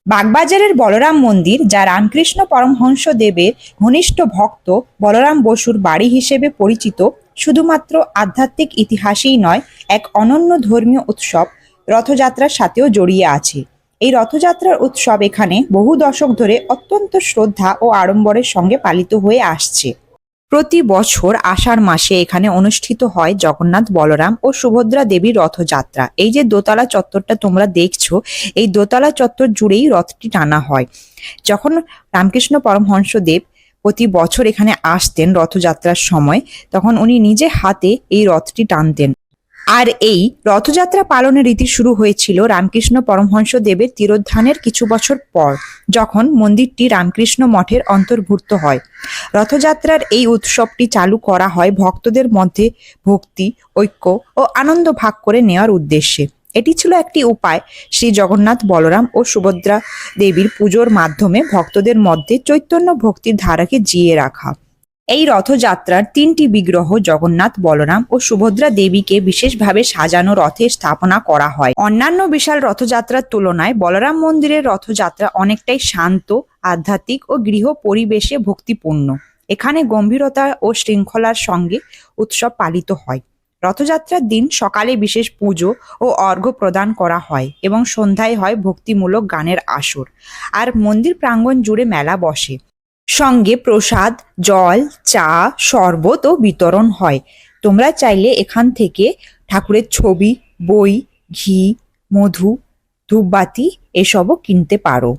বাগবাজারের বলরাম মন্দির, যা রামকৃষ্ণ পরমহংস দেবের ঘনিষ্ঠ ভক্ত বলরাম বসুর বাড়ি হিসেবে পরিচিত, শুধুমাত্র আধ্যাত্মিক ইতিহাসেই নয়, এক অনন্য ধর্মীয় উৎসব রথযাত্রার সাথেও জড়িয়ে আছে। এই রথযাত্রার উৎসব এখানে বহু দশক ধরে অত্যন্ত শ্রদ্ধা ও আড়ম্বরের সঙ্গে পালিত হয়ে আসছে। প্রতি বছর আষাঢ় মাসে এখানে অনুষ্ঠিত হয় জগন্নাথ, বলরাম ও সুভদ্রা দেবীর রথযাত্রা। এই যে দোতলা চত্বরটা তোমরা দেখছো, এই দোতলা চত্বর জুড়েই রথটি টানা হয়। যখন রামকৃষ্ণ পরমহংস দেব প্রতি বছর এখানে আসতেন রথযাত্রার সময়, তখন উনি নিজে হাতে এই রথটি টানতেন। আর এই রথযাত্রা পালনের রীতি শুরু হয়েছিল রামকৃষ্ণ পরমহংস দেবের তিরোধানের কিছু বছর পর, যখন মন্দিরটি রামকৃষ্ণ মঠের অন্তর্ভুক্ত হয়। রথযাত্রার এই উৎসবটি চালু করা হয় ভক্তদের মধ্যে ভক্তি, ঐক্য ও আনন্দ ভাগ করে নেওয়ার উদ্দেশ্যে। এটি ছিল একটি উপায় শ্রী জগন্নাথ, বলরাম ও সুভদ্রা দেবীর পুজোর মাধ্যমে ভক্তদের মধ্যে চৈতন্য ভক্তির ধারাকে জিইয়ে রাখা। এই রথযাত্রার ৩টি বিগ্রহ জগন্নাথ, বলরাম ও সুভদ্রা দেবীকে বিশেষভাবে সাজানো রথে স্থাপনা করা হয়। অন্যান্য বিশাল রথযাত্রার তুলনায় বলরাম মন্দিরের রথযাত্রা অনেকটাই শান্ত, আধ্যাত্মিক ও গৃহ পরিবেশে ভক্তিপূর্ণ। এখানে গম্ভীরতা ও শৃঙ্খলার সঙ্গে উৎসব পালিত হয়। রথযাত্রার দিন সকালে বিশেষ পুজো ও অর্ঘ্য প্রদান করা হয় এবং সন্ধ্যায় হয় ভক্তিমূলক গানের আসর। আর মন্দির প্রাঙ্গণ জুড়ে মেলা বসে। সঙ্গে প্রসাদ, জল, চা, শরবত ও বিতরণ হয়। তোমরা চাইলে এখান থেকে ঠাকুরের ছবি, বই, ঘি, মধু, ধূপবাতি এসবও কিনতে পারো।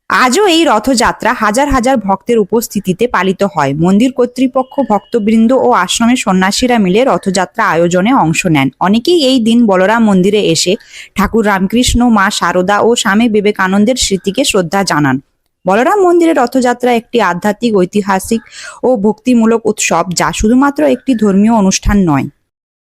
আজও এই রথযাত্রা হাজার হাজার ভক্তের উপস্থিতিতে পালিত হয়। মন্দির কর্তৃপক্ষ, ভক্তবৃন্দ ও আশ্রমের সন্ন্যাসীরা মিলে রথযাত্রা আয়োজনে অংশ নেন। অনেকেই এই দিন বলরাম মন্দিরে এসে ঠাকুর রামকৃষ্ণ, মা শারদা ও স্বামী বিবেকানন্দের স্মৃতিকে শ্রদ্ধা জানান। বলরাম মন্দিরের রথযাত্রা একটি আধ্যাত্মিক, ঐতিহাসিক ও ভক্তিমূলক উৎসব, যা শুধুমাত্র একটি ধর্মীয় অনুষ্ঠান নয়।